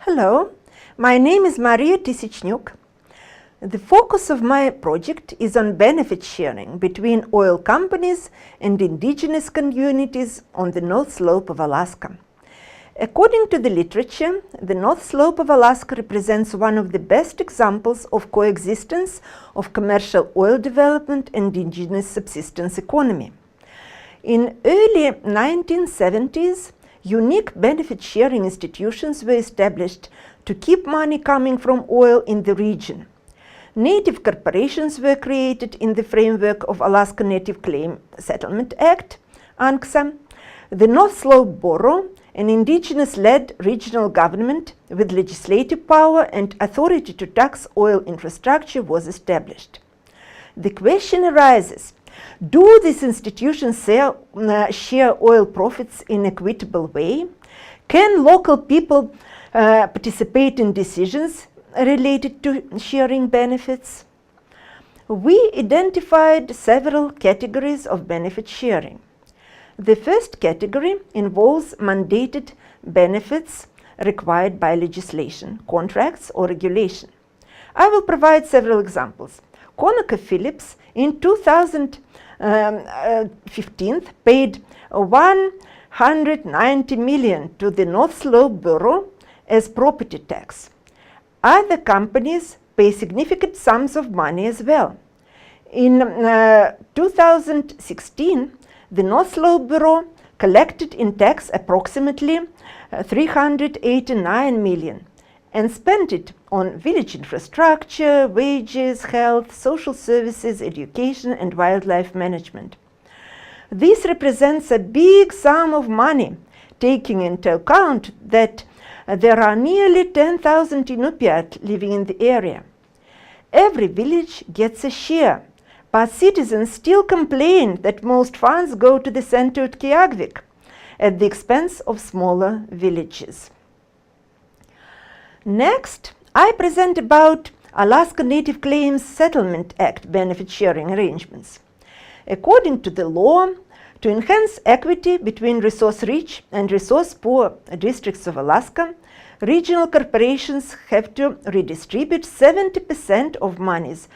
Hello, my name is Maria Tisichnuk. The focus of my project is on benefit sharing between oil companies and indigenous communities on the North Slope of Alaska. According to the literature, the North Slope of Alaska represents one of the best examples of coexistence of commercial oil development and indigenous subsistence economy. In early 1970s, unique benefit sharing institutions were established to keep money coming from oil in the region. Native corporations were created in the framework of Alaska Native Claim Settlement Act, ANCSA. The North Slope Borough, an indigenous-led regional government with legislative power and authority to tax oil infrastructure, was established. The question arises, do these institutions share oil profits in an equitable way? Can local people participate in decisions related to sharing benefits? We identified several categories of benefit sharing. The first category involves mandated benefits required by legislation, contracts, or regulation. I will provide several examples. ConocoPhillips in 2015 paid $190 million to the North Slope Borough as property tax. Other companies pay significant sums of money as well. In 2016, the North Slope Bureau collected in tax approximately $389 million and spent it on village infrastructure, wages, health, social services, education, and wildlife management. This represents a big sum of money, taking into account that there are nearly 10,000 Inupiat living in the area. Every village gets a share, but citizens still complain that most funds go to the center of Utqiagvik at the expense of smaller villages. Next, I present about Alaska Native Claims Settlement Act benefit sharing arrangements. According to the law, to enhance equity between resource-rich and resource-poor districts of Alaska, regional corporations have to redistribute 70% of monies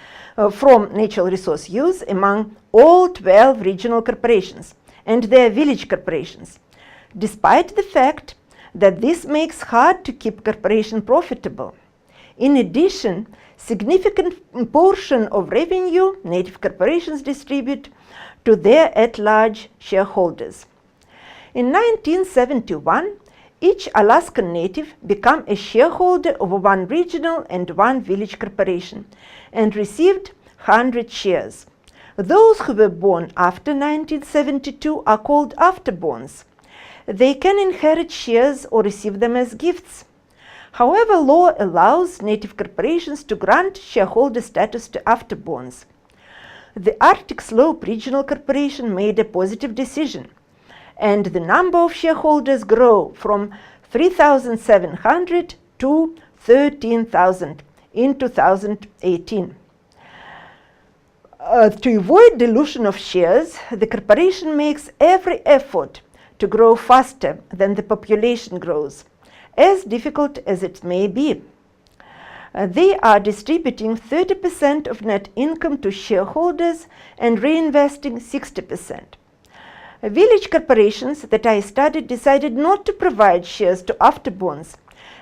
from natural resource use among all 12 regional corporations and their village corporations, despite the fact that this makes hard to keep corporation profitable. In addition, significant portion of revenue native corporations distribute to their at-large shareholders. In 1971, each Alaskan native became a shareholder of one regional and one village corporation and received 100 shares. Those who were born after 1972 are called afterborns. They can inherit shares or receive them as gifts. However, law allows native corporations to grant shareholder status to afterborns. The Arctic Slope Regional Corporation made a positive decision, and the number of shareholders grew from 3,700 to 13,000 in 2018. To avoid dilution of shares, the corporation makes every effort to grow faster than the population grows, as difficult as it may be. They are distributing 30% of net income to shareholders and reinvesting 60%. Village corporations that I studied decided not to provide shares to afterborns,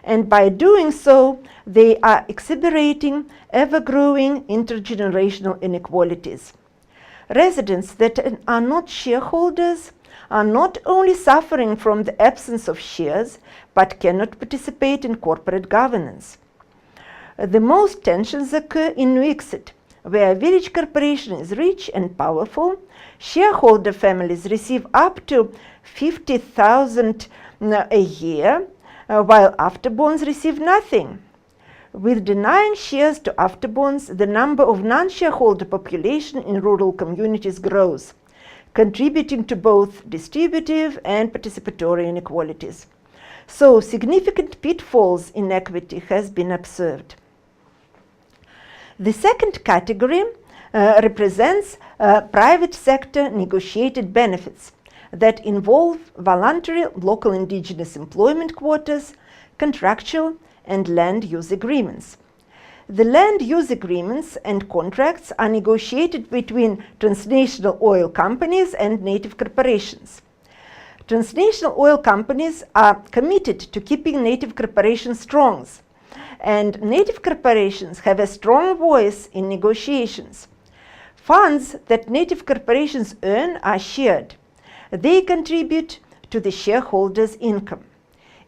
and by doing so, they are exacerbating ever-growing intergenerational inequalities. Residents that are not shareholders are not only suffering from the absence of shares, but cannot participate in corporate governance. The most tensions occur in Nuiqsut, where a village corporation is rich and powerful. Shareholder families receive up to $50,000 a year, while afterborns receive nothing. With denying shares to afterborns, the number of non-shareholder population in rural communities grows, contributing to both distributive and participatory inequalities. So significant pitfalls in equity has been observed. The second category represents private sector negotiated benefits that involve voluntary local indigenous employment quotas, contractual and land use agreements. The land use agreements and contracts are negotiated between transnational oil companies and native corporations. Transnational oil companies are committed to keeping native corporations strong, and native corporations have a strong voice in negotiations. Funds that native corporations earn are shared. They contribute to the shareholders' income.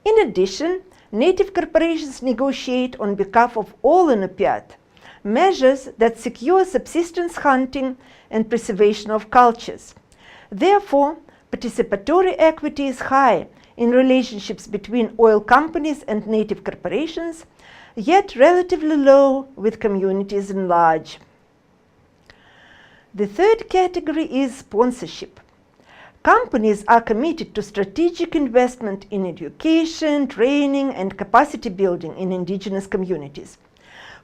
In addition, native corporations negotiate on behalf of all Inupiat measures that secure subsistence hunting and preservation of cultures. Therefore, participatory equity is high in relationships between oil companies and native corporations, yet relatively low with communities in large. The third category is sponsorship. Companies are committed to strategic investment in education, training, and capacity building in indigenous communities.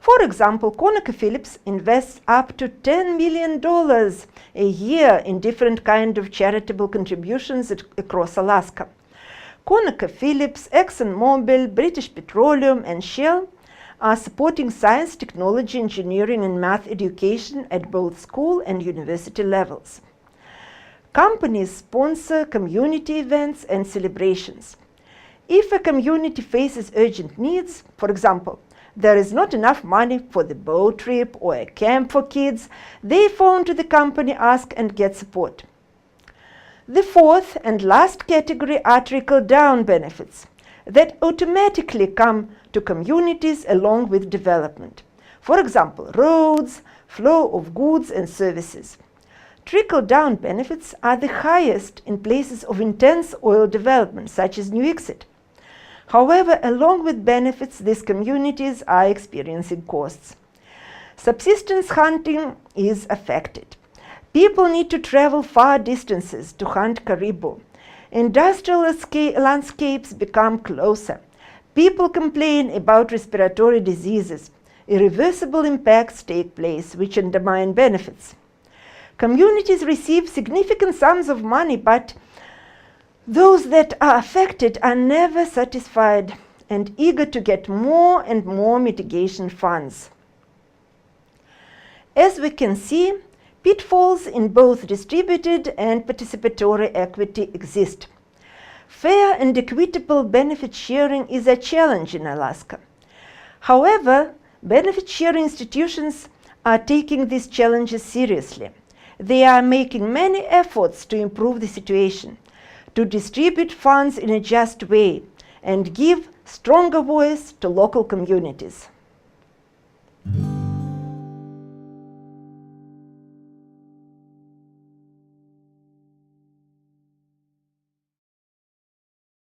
For example, ConocoPhillips invests up to $10 million a year in different kinds of charitable contributions across Alaska. ConocoPhillips, ExxonMobil, British Petroleum, and Shell are supporting science, technology, engineering, and math education at both school and university levels. Companies sponsor community events and celebrations. If a community faces urgent needs, for example, there is not enough money for the boat trip or a camp for kids, they phone to the company, ask, and get support. The fourth and last category are trickle-down benefits that automatically come to communities along with development. For example, roads, flow of goods and services. Trickle-down benefits are the highest in places of intense oil development, such as New Exit. However, along with benefits, these communities are experiencing costs. Subsistence hunting is affected. People need to travel far distances to hunt caribou. Industrial landscapes become closer. People complain about respiratory diseases. Irreversible impacts take place, which undermine benefits. Communities receive significant sums of money, but those that are affected are never satisfied and eager to get more and more mitigation funds. As we can see, pitfalls in both distributed and participatory equity exist. Fair and equitable benefit sharing is a challenge in Alaska. However, benefit sharing institutions are taking these challenges seriously. They are making many efforts to improve the situation, to distribute funds in a just way, and give stronger voice to local communities.